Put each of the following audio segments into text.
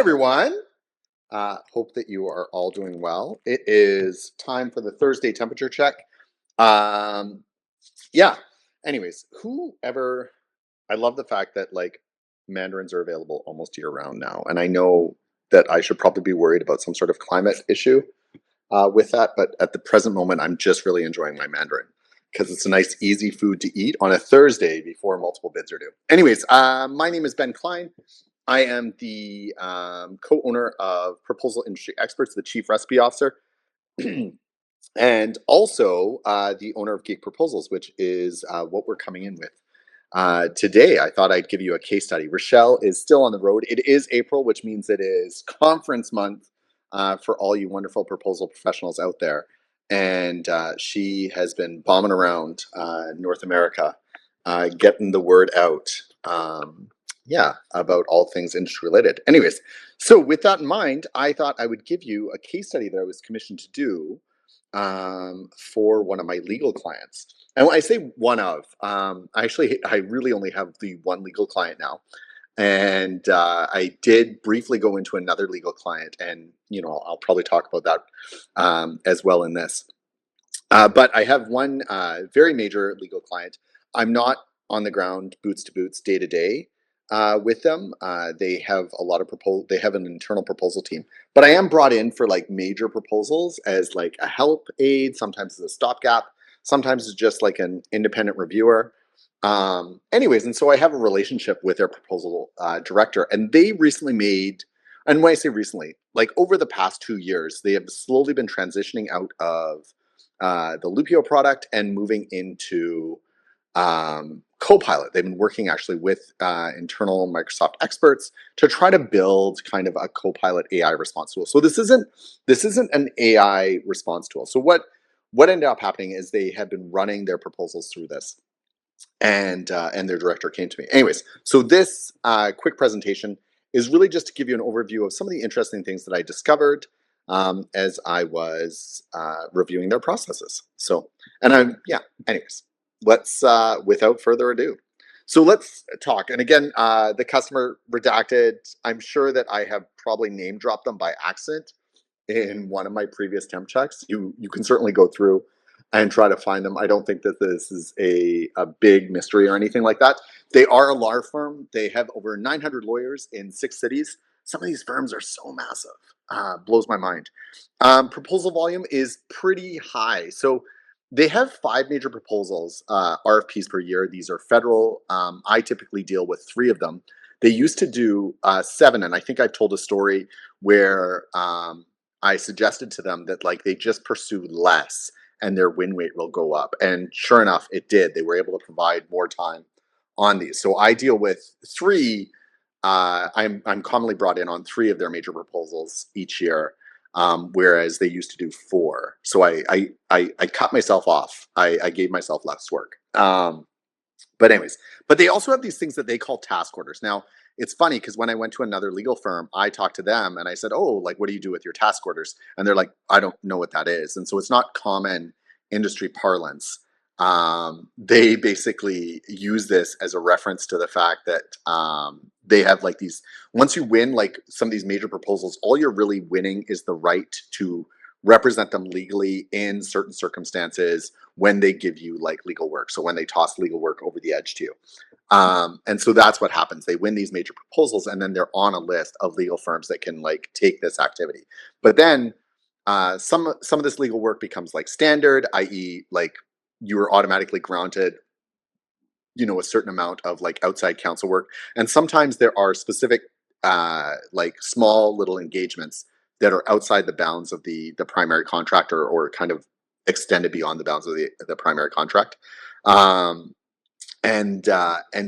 everyone. Hope that you are all doing well. It is time for the Thursday temperature check. Um, yeah. Anyways, I love the fact that like mandarins are available almost year round now, and I know that I should probably be worried about some sort of climate issue with that, but at the present moment, I'm just really enjoying my mandarin because it's a nice, easy food to eat on a Thursday before multiple bids are due. Anyways, my name is Ben Klein. I am the co-owner of Proposal Industry Experts, the Chief Recipe Officer, and also the owner of Geek Proposals, which is what we're coming in with. Today, I thought I'd give you a case study. Rachelle is still on the road. It is April, which means it is conference month for all you wonderful proposal professionals out there. And she has been bombing around North America, getting the word out. About all things industry related. Anyways, so with that in mind, I thought I would give you a case study that I was commissioned to do for one of my legal clients. And when I say one of, I really only have the one legal client now. And I did briefly go into another legal client, and I'll probably talk about that as well in this. But I have one very major legal client. I'm not on the ground, boots to boots, day to day with them. They have a lot of They have an internal proposal team, but I am brought in for like major proposals as like a help aid. Sometimes as a stopgap. Sometimes it's just like an independent reviewer. Anyways, and so I have a relationship with their proposal director, and they recently made. And when I say recently, like over the past 2 years, they have slowly been transitioning out of the Lupio product and moving into Copilot. They've been working actually with internal Microsoft experts to try to build kind of a Copilot AI response tool. So this isn't an AI response tool. So what ended up happening is they had been running their proposals through this, and their director came to me. Anyways, so this quick presentation is really just to give you an overview of some of the interesting things that I discovered as I was reviewing their processes. So, anyways, let's, without further ado. So let's talk. And again, the customer redacted. I'm sure that I have probably name dropped them by accident in one of my previous temp checks. You can certainly go through and try to find them. I don't think that this is a big mystery or anything like that. They are a law firm. They have over 900 lawyers in 6 cities. Some of these firms are so massive. Blows my mind. Proposal volume is pretty high. So they have 5 major proposals, RFPs per year. These are federal. I typically deal with 3 of them. They used to do 7, and I think I've told a story where I suggested to them that like they just pursue less and their win rate will go up. And sure enough, it did. They were able to provide more time on these. So I deal with 3. I'm commonly brought in on 3 of their major proposals each year, whereas they used to do 4. So I cut myself off. I gave myself less work. But they also have these things that they call task orders. Now, it's funny because when I went to another legal firm, I talked to them and I said, "Oh, like, what do you do with your task orders?" And they're like, "I don't know what that is." And so it's not common industry parlance. They basically use this as a reference to the fact that they have like these, once you win like some of these major proposals, all you're really winning is the right to represent them legally in certain circumstances when they give you like legal work. So when they toss legal work over the edge to you. And so that's what happens. They win these major proposals and then they're on a list of legal firms that can like take this activity. But then some of this legal work becomes like standard, i.e. like you are automatically granted a certain amount of like outside counsel work. And sometimes there are specific like small little engagements that are outside the bounds of the primary contractor or kind of extended beyond the bounds of the primary contract. And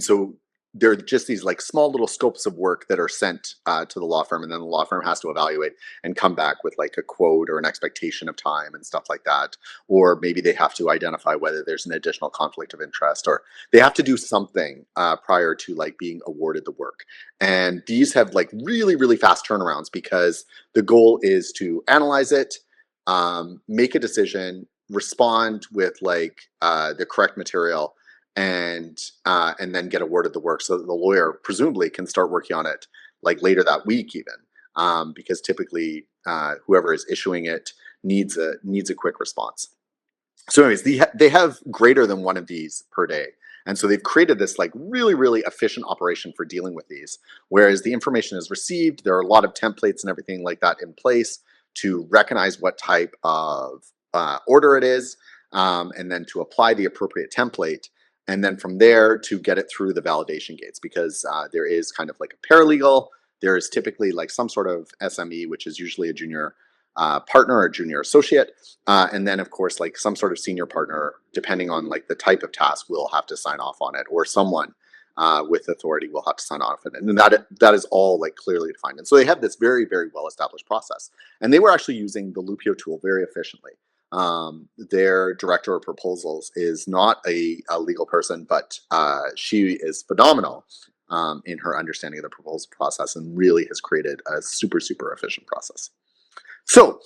so there are just these like small little scopes of work that are sent to the law firm, and then the law firm has to evaluate and come back with like a quote or an expectation of time and stuff like that. Or maybe they have to identify whether there's an additional conflict of interest, or they have to do something prior to like being awarded the work. And these have like really, really fast turnarounds because the goal is to analyze it, make a decision, respond with like the correct material, and then get awarded the work so that the lawyer presumably can start working on it like later that week even. because typically whoever is issuing it needs a quick response. So anyways, they have greater than one of these per day. And so they've created this like really, really efficient operation for dealing with these. Whereas the information is received, there are a lot of templates and everything like that in place to recognize what type of order it is, and then to apply the appropriate template. And then from there to get it through the validation gates, because there is kind of like a paralegal. There is typically like some sort of SME, which is usually a junior partner or junior associate, and then of course like some sort of senior partner, depending on like the type of task, will have to sign off on it, or someone with authority will have to sign off on it, and that is all like clearly defined. And so they have this very, very well established process, and they were actually using the Lupio tool very efficiently. Their director of proposals is not a legal person, but she is phenomenal in her understanding of the proposal process, and really has created a super, super efficient process. So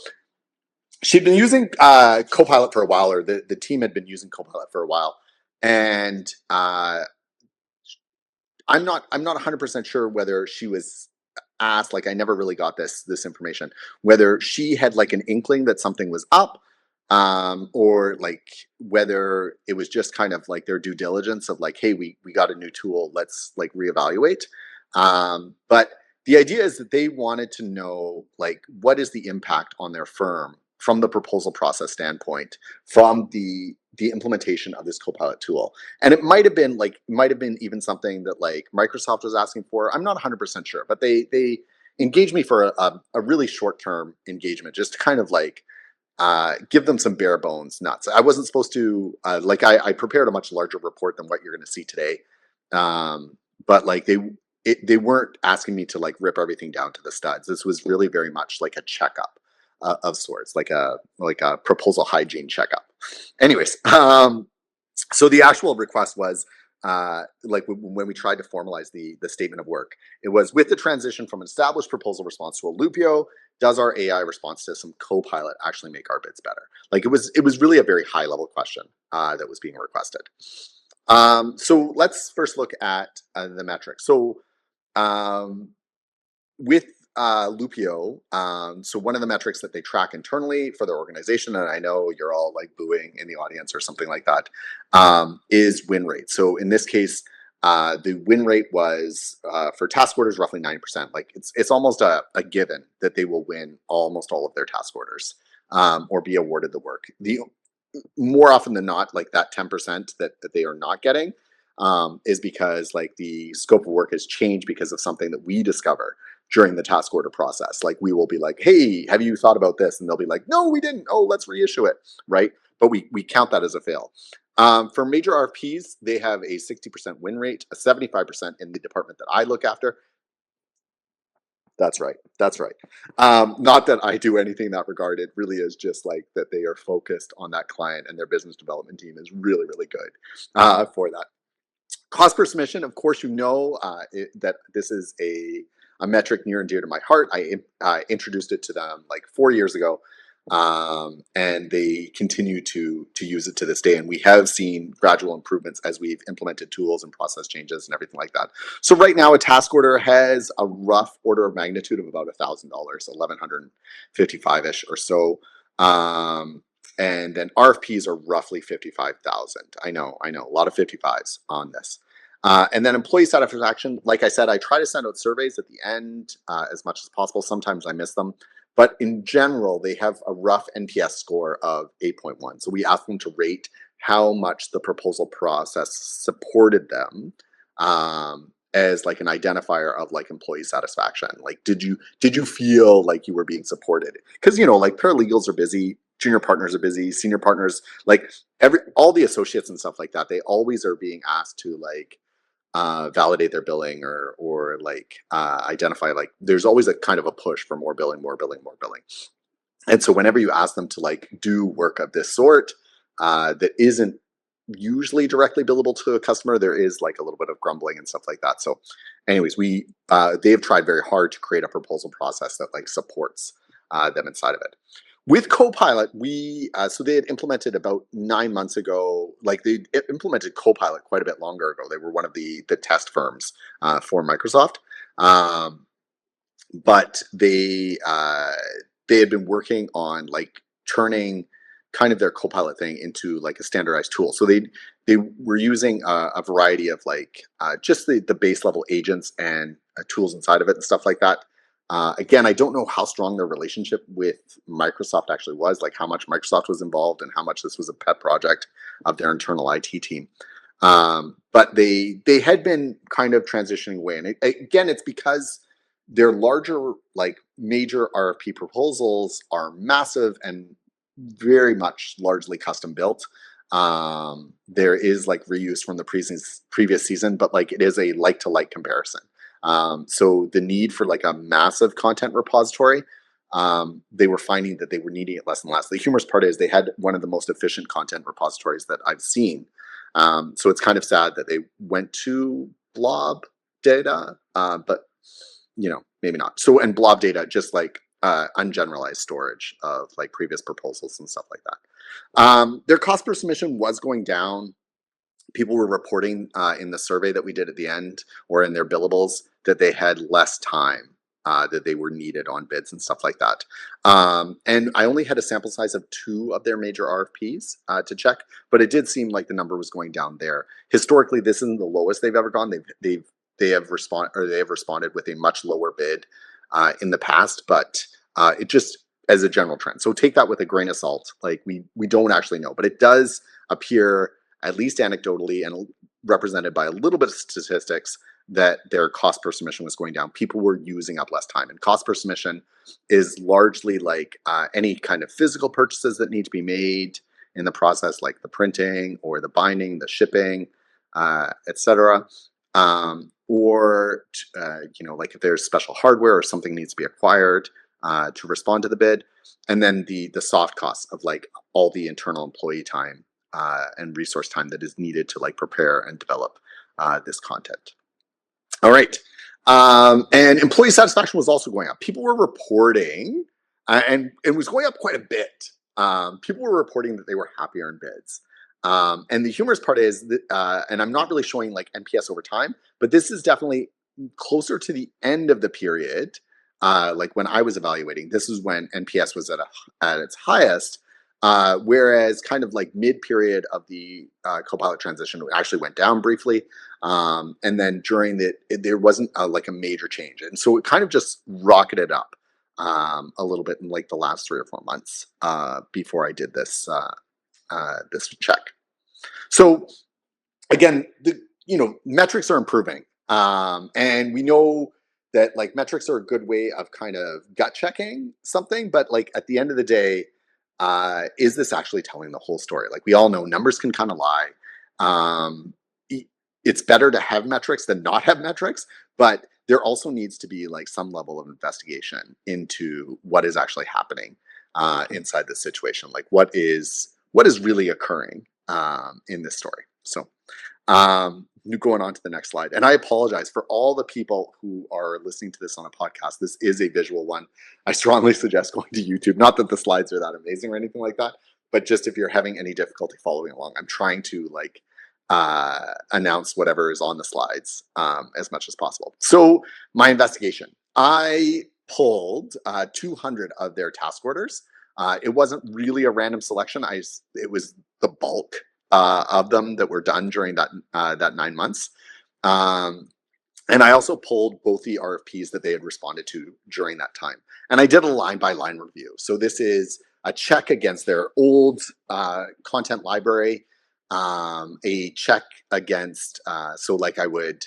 she'd been using Copilot for a while, or the team had been using Copilot for a while, and I'm not 100% sure whether she was asked. Like, I never really got this information, whether she had like an inkling that something was up, or like whether it was just kind of like their due diligence of like, hey, we got a new tool, let's like reevaluate. But the idea is that they wanted to know like what is the impact on their firm from the proposal process standpoint, from the implementation of this Copilot tool. And it might have been even something that like Microsoft was asking for. I'm not 100% sure, but they engaged me for a really short-term engagement, just to kind of like give them some bare bones nuts. I wasn't supposed to I prepared a much larger report than what you're going to see today, but like they weren't asking me to like rip everything down to the studs. This was really very much like a checkup of sorts, like a proposal hygiene checkup. Anyways, so the actual request was like when we tried to formalize the statement of work, it was: with the transition from an established proposal response to a Lupio, does our AI response system Copilot actually make our bids better? Like it was really a very high level question that was being requested. So let's first look at the metrics. So with Lupio, so one of the metrics that they track internally for their organization, and I know you're all like booing in the audience or something like that, is win rate. So in this case, the win rate was for task orders roughly 9%. Like it's almost a given that they will win almost all of their task orders, or be awarded the work. The more often than not, like that 10% that they are not getting, is because like the scope of work has changed because of something that we discover during the task order process. Like we will be like, hey, have you thought about this? And they'll be like, no, we didn't. Oh, let's reissue it, right? But we count that as a fail. For major RFPs, they have a 60% win rate, a 75% in the department that I look after. That's right. That's right. Not that I do anything in that regard. It really is just like that they are focused on that client, and their business development team is really, really good for that. Cost per submission, of course, that this is a metric near and dear to my heart. I introduced it to them like 4 years ago, and they continue to use it to this day. And we have seen gradual improvements as we've implemented tools and process changes and everything like that. So right now, a task order has a rough order of magnitude of about $1,000, 1,155-ish or so. And then RFPs are roughly 55,000. I know, a lot of 55s on this. And then employee satisfaction, like I said, I try to send out surveys at the end as much as possible. Sometimes I miss them. But in general, they have a rough NPS score of 8.1. So we ask them to rate how much the proposal process supported them, as like an identifier of like employee satisfaction. Like, did you feel like you were being supported? Because like paralegals are busy, junior partners are busy, senior partners, like all the associates and stuff like that, they always are being asked to like validate their billing, or like identify, like there's always a kind of a push for more billing, more billing, more billing. And so whenever you ask them to like do work of this sort that isn't usually directly billable to a customer, there is like a little bit of grumbling and stuff like that. So anyways, they have tried very hard to create a proposal process that like supports them inside of it. With Copilot, so they had implemented about 9 months ago. Like they implemented Copilot quite a bit longer ago. They were one of the test firms for Microsoft, but they had been working on like turning kind of their Copilot thing into like a standardized tool. So they were using a variety of like just the base level agents and tools inside of it and stuff like that. Again, I don't know how strong their relationship with Microsoft actually was, like how much Microsoft was involved and how much this was a pet project of their internal IT team. But they had been kind of transitioning away, and again, it's because their larger, like major RFP proposals are massive and very much largely custom built. There is like reuse from the previous season, but like it is a like to like comparison. So the need for like a massive content repository, they were finding that they were needing it less and less. The humorous part is they had one of the most efficient content repositories that I've seen. So it's kind of sad that they went to blob data, but maybe not. So, and blob data, just like ungeneralized storage of like previous proposals and stuff like that. Their cost per submission was going down. People were reporting in the survey that we did at the end or in their billables that they had less time that they were needed on bids and stuff like that. And I only had a sample size of 2 of their major RFPs to check, but it did seem like the number was going down there. Historically, this isn't the lowest they've ever gone. They have responded with a much lower bid in the past, but it just as a general trend. So take that with a grain of salt. Like we don't actually know, but it does appear, at least anecdotally and represented by a little bit of statistics, that their cost per submission was going down. People were using up less time, and cost per submission is largely like any kind of physical purchases that need to be made in the process, like the printing or the binding, the shipping, etc. Or like if there's special hardware or something needs to be acquired to respond to the bid, and then the soft costs of like all the internal employee time and resource time that is needed to like prepare and develop this content. All right. And employee satisfaction was also going up. People were reporting, and it was going up quite a bit. People were reporting that they were happier in bids. And the humorous part is that, and I'm not really showing like NPS over time, but this is definitely closer to the end of the period. Like when I was evaluating, this is when NPS was at its highest. Whereas kind of like mid-period of the Copilot transition, it actually went down briefly. And then during there wasn't like a major change. And so it kind of just rocketed up a little bit in like the last 3 or 4 months before I did this check. So again, metrics are improving. And we know that like metrics are a good way of kind of gut checking something, but like at the end of the day, is this actually telling the whole story? Like we all know numbers can kind of lie. It's better to have metrics than not have metrics, but there also needs to be like some level of investigation into what is actually happening inside this situation. Like what is really occurring in this story. So going on to the next slide. And I apologize for all the people who are listening to this on a podcast. This is a visual one. I strongly suggest going to YouTube. Not that the slides are that amazing or anything like that, but just if you're having any difficulty following along, I'm trying to like announce whatever is on the slides as much as possible. So my investigation, I pulled 200 of their task orders. It wasn't really a random selection. It was the bulk of them that were done during that 9 months. And I also pulled both the RFPs that they had responded to during that time. And I did a line by line review. So this is a check against their old content library, a check against, so like I would,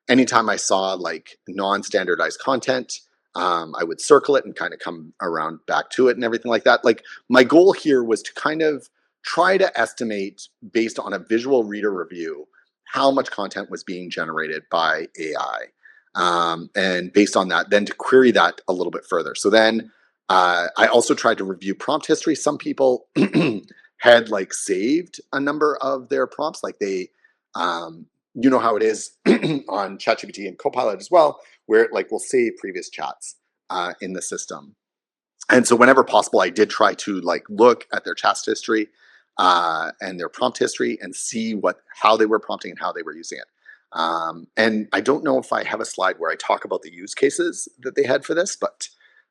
anytime I saw like non-standardized content, I would circle it and kind of come around back to it and everything like that. Like my goal here was to kind of try to estimate based on a visual reader review how much content was being generated by AI. And based on that, then to query that a little bit further. So then I also tried to review prompt history. Some people had like saved a number of their prompts, like they, you know how it is on ChatGPT and Copilot as well, where it like will save previous chats in the system. And so whenever possible, I did try to like look at their chat history and their prompt history and see how they were prompting and how they were using it. And I don't know if I have a slide where I talk about the use cases that they had for this, but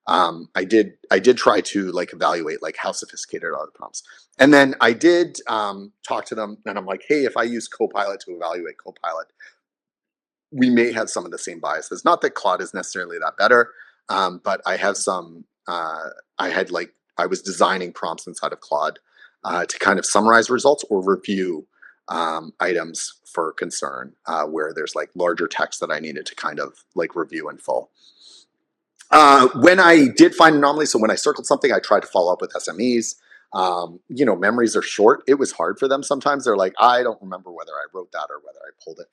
I did try to like evaluate like how sophisticated are the prompts. And then I did talk to them, and I'm like, hey, if I use Copilot to evaluate Copilot, we may have some of the same biases. Not that Claude is necessarily that better, but I have some. I had like I was designing prompts inside of Claude to kind of summarize results or review items for concern where there's like larger text that I needed to kind of like review in full. When I did find anomalies, so when I circled something, I tried to follow up with SMEs. Memories are short. It was hard for them sometimes. They're like, I don't remember whether I wrote that or whether I pulled it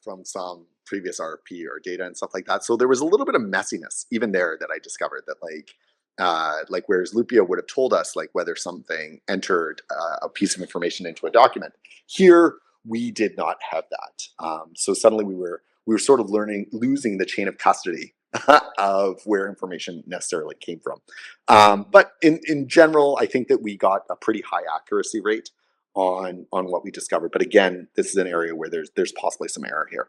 from some previous RFP or data and stuff like that. So there was a little bit of messiness even there that I discovered that like whereas Lupio would have told us like whether something entered a piece of information into a document. Here we did not have that. So suddenly we were sort of losing the chain of custody of where information necessarily came from. But in general, I think that we got a pretty high accuracy rate on what we discovered. But again, this is an area where there's possibly some error here.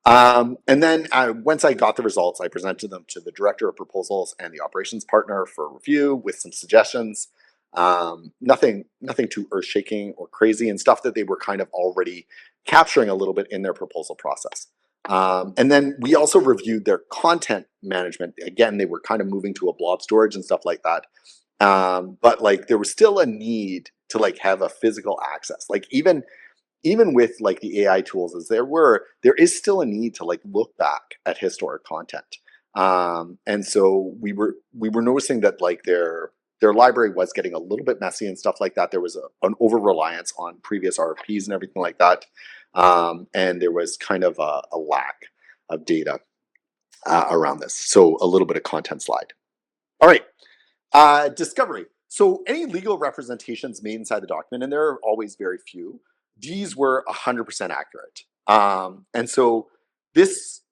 And then once I got the results, I presented them to the director of proposals and the operations partner for review with some suggestions. Nothing too earth shaking or crazy, and stuff that they were kind of already capturing a little bit in their proposal process. And then we also reviewed their content management. Again, they were kind of moving to a blob storage and stuff like that. But like there was still a need to like have a physical access. Like even with like the AI tools as there is still a need to like look back at historic content. And so we were noticing that like their library was getting a little bit messy and stuff like that. There was an over reliance on previous RFPs and everything like that. And there was kind of a lack of data around this. So a little bit of content slide. All right. Discovery. So any legal representations made inside the document, and there are always very few, these were 100% accurate. And so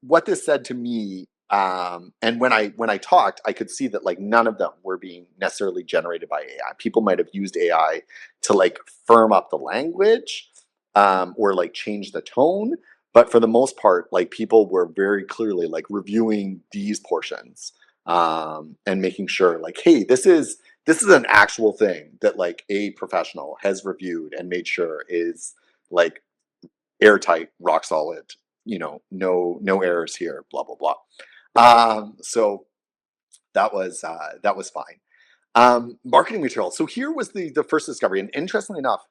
what this said to me, and when I talked, I could see that like none of them were being necessarily generated by AI. People might have used AI to like firm up the language, or like change the tone. But for the most part, like people were very clearly like reviewing these portions and making sure like, hey, this is an actual thing that like a professional has reviewed and made sure is like airtight, rock solid, no errors here, blah blah blah. So that was fine. Marketing material. So here was the first discovery, and interestingly enough,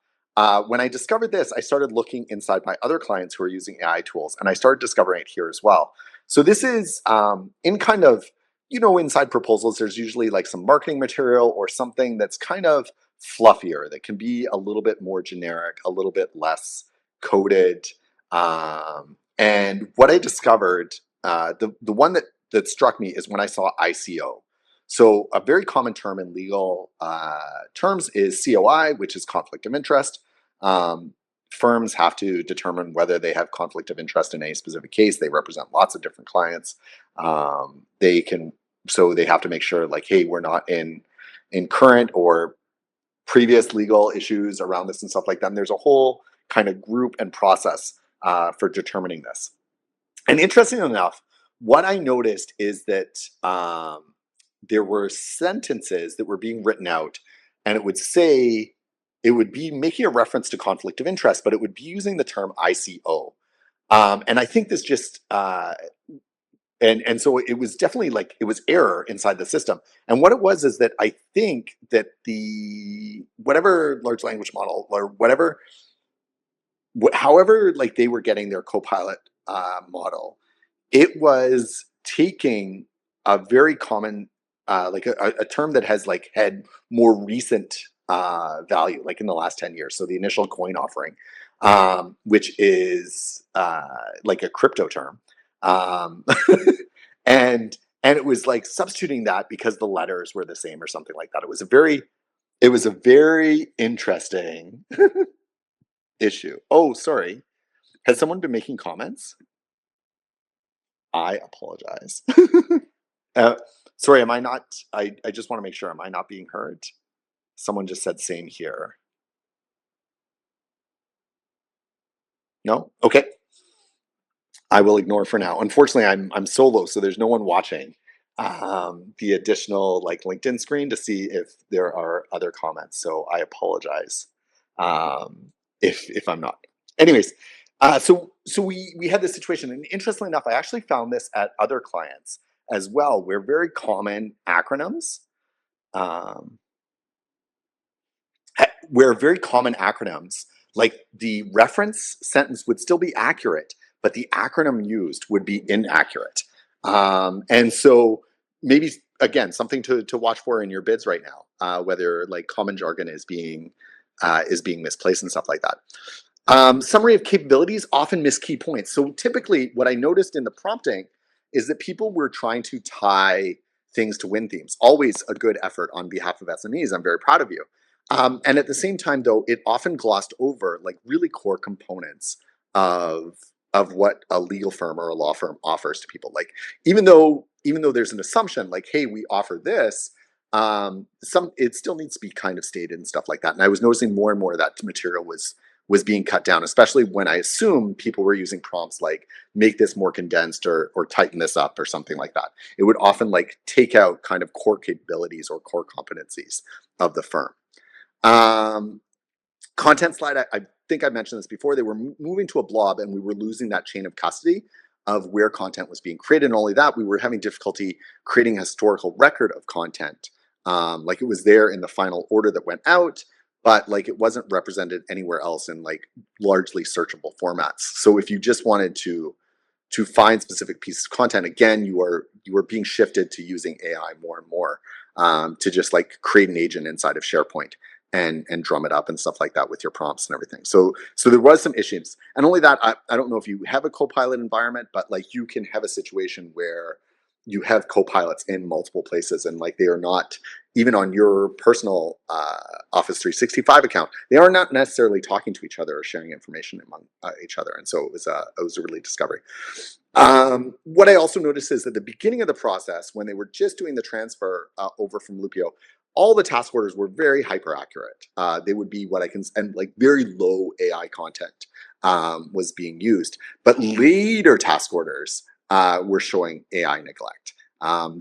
when I discovered this, I started looking inside my other clients who are using AI tools, and I started discovering it here as well. So this is in kind of, inside proposals, there's usually like some marketing material or something that's kind of fluffier, that can be a little bit more generic, a little bit less coded. And what I discovered, the one that struck me is when I saw ICO. So a very common term in legal terms is COI, which is conflict of interest. Firms have to determine whether they have conflict of interest in any specific case. They represent lots of different clients. So they have to make sure like, hey, we're not in current or previous legal issues around this and stuff like that. And there's a whole kind of group and process for determining this. And interestingly enough, what I noticed is that there were sentences that were being written out, and it would be making a reference to conflict of interest, but it would be using the term ICO. And I think this just and so it was definitely like it was error inside the system. And what it was is that I think that the whatever large language model or whatever, however, like they were getting their Copilot model, it was taking a very common, like a term that has like had more recent value, like in the last 10 years. So the initial coin offering, which is like a crypto term. Um, and it was like substituting that because the letters were the same or something like that. It was a very interesting issue. Oh, sorry. Has someone been making comments? I apologize. uh, sorry, am I not? I just want to make sure. Am I not being heard? Someone just said same here. No? Okay. I will ignore for now. Unfortunately, I'm solo, so there's no one watching the additional like LinkedIn screen to see if there are other comments. So I apologize if I'm not. Anyways, so we had this situation, and interestingly enough, I actually found this at other clients as well, where very common acronyms. Um, where very common acronyms, like the reference sentence would still be accurate, but the acronym used would be inaccurate. And so maybe again something to watch for in your bids right now, whether like common jargon is being misplaced and stuff like that. Summary of capabilities often miss key points. So typically, what I noticed in the prompting is that people were trying to tie things to win themes. Always a good effort on behalf of SMEs. I'm very proud of you. And at the same time, though, it often glossed over like really core components of what a legal firm or a law firm offers to people. Like even though there's an assumption like, hey, we offer this, some it still needs to be kind of stated and stuff like that. And I was noticing more and more that material was being cut down, especially when I assume people were using prompts like make this more condensed or tighten this up or something like that. It would often like take out kind of core capabilities or core competencies of the firm. Um, Content slide, I think I mentioned this before, they were moving to a blob and we were losing that chain of custody of where content was being created. And only that, we were having difficulty creating a historical record of content. Like it was there in the final order that went out, but like it wasn't represented anywhere else in like largely searchable formats. So if you just wanted to find specific pieces of content, again, you are being shifted to using AI more and more, to just like create an agent inside of SharePoint and drum it up and stuff like that with your prompts and everything. So there was some issues. And only that, I don't know if you have a Copilot environment, but like you can have a situation where you have Copilots in multiple places and like they are not, even on your personal Office 365 account, they are not necessarily talking to each other or sharing information among each other. And so it was a really discovery. What I also noticed is at the beginning of the process, when they were just doing the transfer over from Lupio, all the task orders were very hyper accurate. They would be what I can, and like very low AI content was being used. But later task orders were showing AI neglect.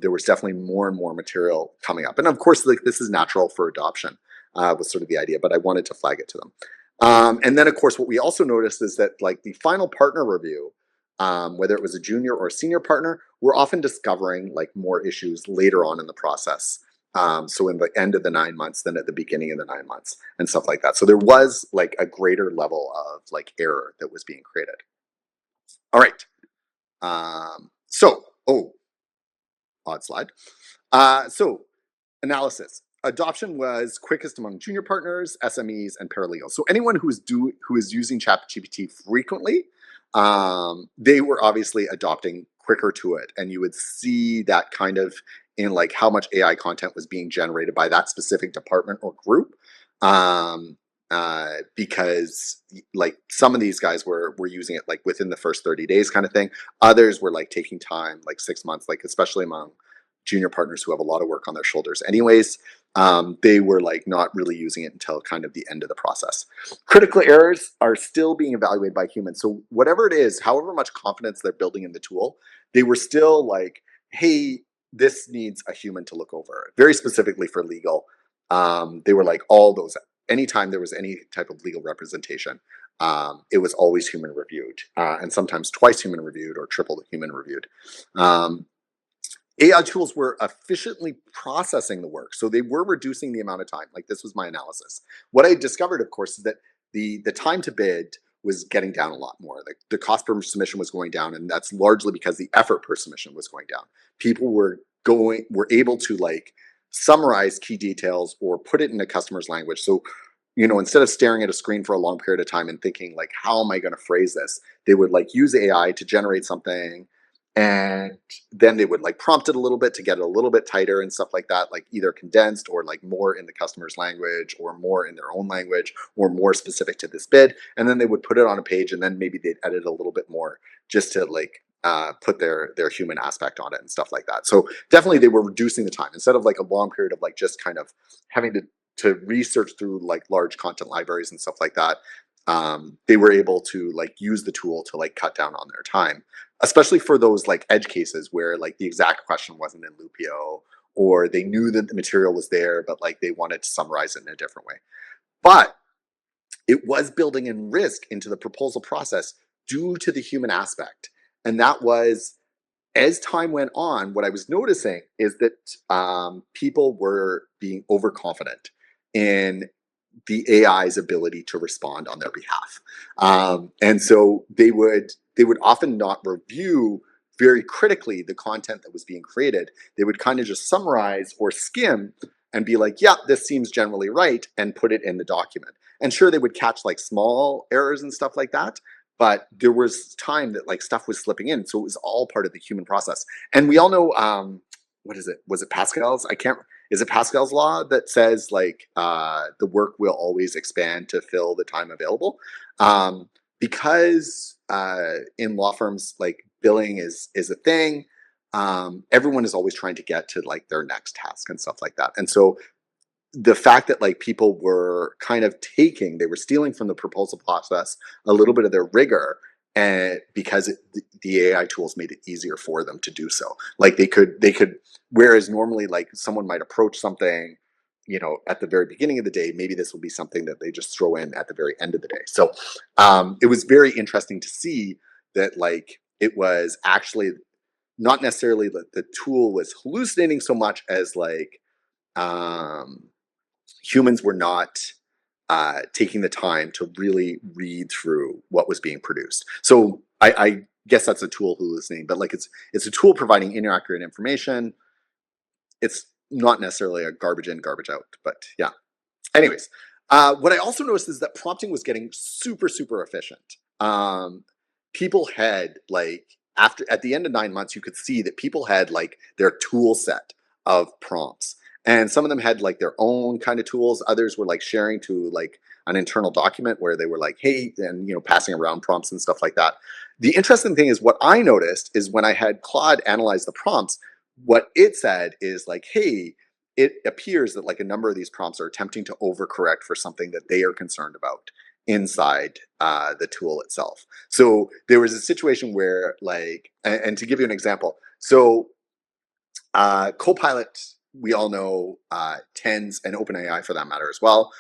There was definitely more and more material coming up. And of course, like this is natural for adoption, was sort of the idea, but I wanted to flag it to them. And then of course, what we also noticed is that like the final partner review, whether it was a junior or a senior partner, we're often discovering like more issues later on in the process. So in the end of the 9 months than at the beginning of the 9 months and stuff like that. So there was like a greater level of like error that was being created. All right. Odd slide. So analysis. Adoption was quickest among junior partners, SMEs, and paralegals. So anyone who is using ChatGPT frequently, they were obviously adopting quicker to it, and you would see that kind of in like how much AI content was being generated by that specific department or group. Because like some of these guys were using it like within the first 30 days kind of thing. Others were like taking time, like 6 months, like especially among junior partners who have a lot of work on their shoulders anyways. They were like not really using it until kind of the end of the process. Critical errors are still being evaluated by humans. So whatever it is, however much confidence they're building in the tool, they were still like, hey, this needs a human to look over. Very specifically for legal, they were like all those, anytime there was any type of legal representation, it was always human reviewed, and sometimes twice human reviewed or triple human reviewed. AI tools were efficiently processing the work, so they were reducing the amount of time. Like this was my analysis. What I discovered, of course, is that the time to bid was getting down a lot more. Like the cost per submission was going down, and that's largely because the effort per submission was going down. People were able to like summarize key details or put it in a customer's language. So, instead of staring at a screen for a long period of time and thinking like, how am I going to phrase this? They would like use AI to generate something, and then they would like prompt it a little bit to get it a little bit tighter and stuff like that, like either condensed or like more in the customer's language or more in their own language or more specific to this bid. And then they would put it on a page, and then maybe they'd edit a little bit more just to like put their human aspect on it and stuff like that. So definitely they were reducing the time instead of like a long period of like just kind of having to research through like large content libraries and stuff like that. they were able to like use the tool to like cut down on their time, especially for those like edge cases where like the exact question wasn't in Lupio, or they knew that the material was there, but like they wanted to summarize it in a different way. But it was building in risk into the proposal process due to the human aspect. And that was, as time went on, what I was noticing is that people were being overconfident in the AI's ability to respond on their behalf, and so they would often not review very critically the content that was being created. They would kind of just summarize or skim and be like, "Yeah, this seems generally right," and put it in the document. And sure, they would catch like small errors and stuff like that, but there was time that like stuff was slipping in, so it was all part of the human process. And we all know, what is it, was it Pascal's, I can't, is it Pascal's law that says like the work will always expand to fill the time available, because in law firms like billing is a thing. Everyone is always trying to get to like their next task and stuff like that. And so the fact that like people were kind of they were stealing from the proposal process a little bit of their rigor, and because the AI tools made it easier for them to do so. Like they could, whereas normally like someone might approach something, at the very beginning of the day, maybe this will be something that they just throw in at the very end of the day. So it was very interesting to see that like it was actually not necessarily that the tool was hallucinating so much as like um, humans were not taking the time to really read through what was being produced. So I guess that's a tool hallucinating, but like it's a tool providing inaccurate information. It's not necessarily a garbage in, garbage out, but yeah. Anyways, what I also noticed is that prompting was getting super, super efficient. People had like after at the end of 9 months, you could see that people had like their tool set of prompts, and some of them had like their own kind of tools. Others were like sharing to like an internal document where they were like, "Hey," and passing around prompts and stuff like that. The interesting thing is what I noticed is when I had Claude analyze the prompts, what it said is like, "Hey, it appears that like a number of these prompts are attempting to overcorrect for something that they are concerned about inside the tool itself." So there was a situation where like, and to give you an example, so Copilot, we all know, tends, and OpenAI for that matter as well,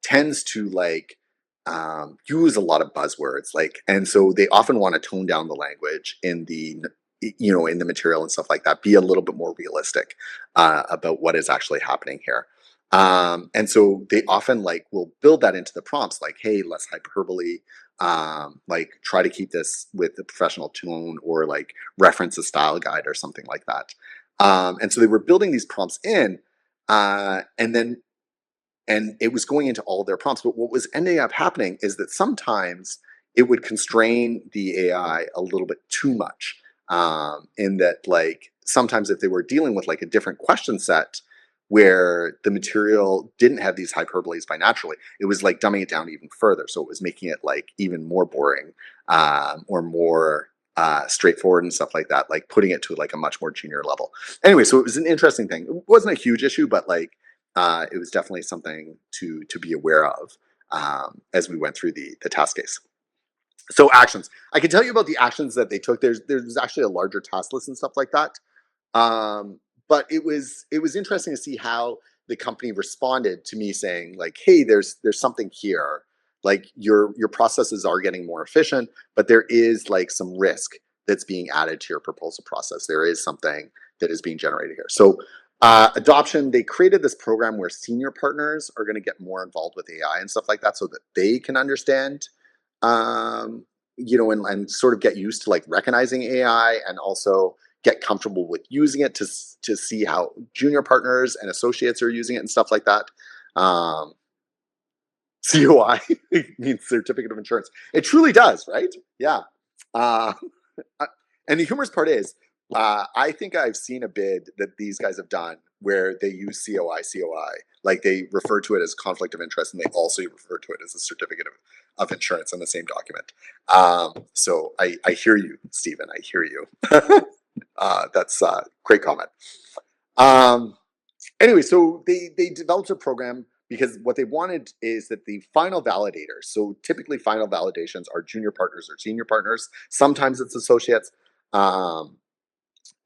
tends to like use a lot of buzzwords, like, and so they often want to tone down the language in the in the material and stuff like that, be a little bit more realistic about what is actually happening here. And so they often like will build that into the prompts, like, "Hey, less hyperbole, like try to keep this with the professional tone, or like reference a style guide or something like that." And so they were building these prompts in, and it was going into all their prompts. But what was ending up happening is that sometimes it would constrain the AI a little bit too much. In that, like, sometimes if they were dealing with like a different question set where the material didn't have these hyperboles by naturally, it was like dumbing it down even further. So it was making it like even more boring, or more straightforward and stuff like that, like putting it to like a much more junior level. Anyway, so it was an interesting thing. It wasn't a huge issue, but like it was definitely something to be aware of as we went through the task case. So actions. I can tell you about the actions that they took. There's actually a larger task list and stuff like that. But it was interesting to see how the company responded to me saying like, "Hey, there's something here. Like your processes are getting more efficient, but there is like some risk that's being added to your proposal process. There is something that is being generated here." So adoption, they created this program where senior partners are going to get more involved with AI and stuff like that, so that they can understand, um, and sort of get used to like recognizing AI, and also get comfortable with using it to see how junior partners and associates are using it and stuff like that. Um, COI means certificate of insurance. It truly does, right? Yeah. Uh, and the humorous part is, I think I've seen a bid that these guys have done where they use COI. Like they refer to it as conflict of interest, and they also refer to it as a certificate of insurance in the same document. So I hear you, Stephen. I hear you. That's a great comment. Um, Anyway, so they developed a program because what they wanted is that the final validators, so typically final validations are junior partners or senior partners, sometimes it's associates. Um,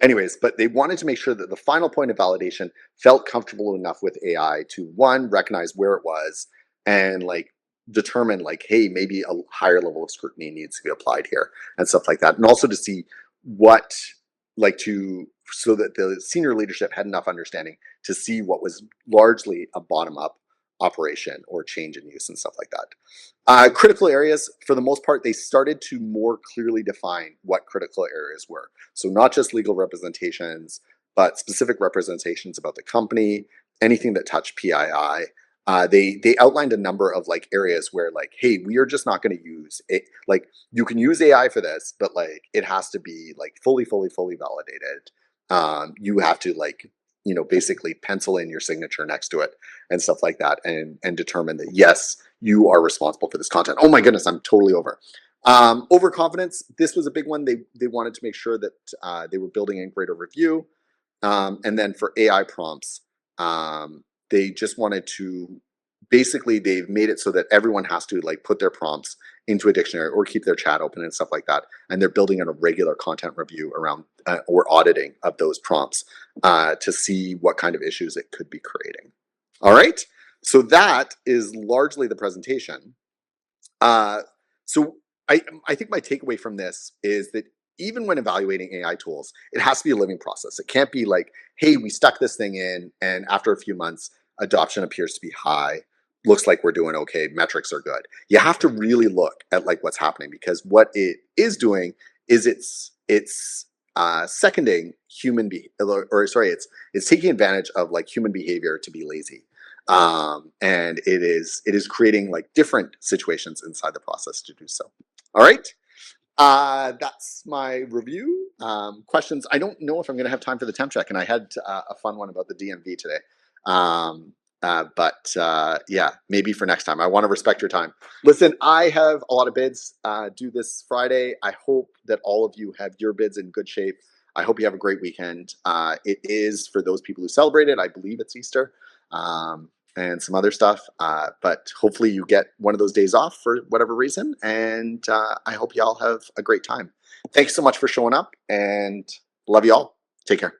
Anyways, but they wanted to make sure that the final point of validation felt comfortable enough with AI to one, recognize where it was and like determine like, hey, maybe a higher level of scrutiny needs to be applied here and stuff like that. And also to see what so that the senior leadership had enough understanding to see what was largely a bottom up operation or change in use and stuff like that. Critical areas, for the most part, they started to more clearly define what critical areas were. So not just legal representations, but specific representations about the company, anything that touched PII. They outlined a number of like areas where like, hey, we are just not going to use it. Like you can use AI for this, but like it has to be like fully validated. You have to like basically pencil in your signature next to it and stuff like that, and determine that yes, you are responsible for this content. Oh my goodness, I'm totally over. Overconfidence. This was a big one. They wanted to make sure that they were building in greater review. And then for AI prompts, they just wanted to basically they've made it so that everyone has to like put their prompts into a dictionary or keep their chat open and stuff like that. And they're building in a regular content review around or auditing of those prompts to see what kind of issues it could be creating. All right. So that is largely the presentation. So I think my takeaway from this is that even when evaluating AI tools, it has to be a living process. It can't be like, hey, we stuck this thing in, and after a few months, adoption appears to be high. Looks like we're doing okay. Metrics are good. You have to really look at like what's happening, because what it is doing is it's seconding human it's taking advantage of like human behavior to be lazy. And it is creating like different situations inside the process to do so. All right. That's my review. Questions. I don't know if I'm going to have time for the temp check, and I had a fun one about the DMV today. But yeah, maybe for next time. I want to respect your time. Listen, I have a lot of bids due this Friday. I hope that all of you have your bids in good shape. I hope you have a great weekend. It is for those people who celebrate it. I believe it's Easter. And some other stuff. But hopefully you get one of those days off for whatever reason. And I hope y'all have a great time. Thanks so much for showing up, and love you all. Take care.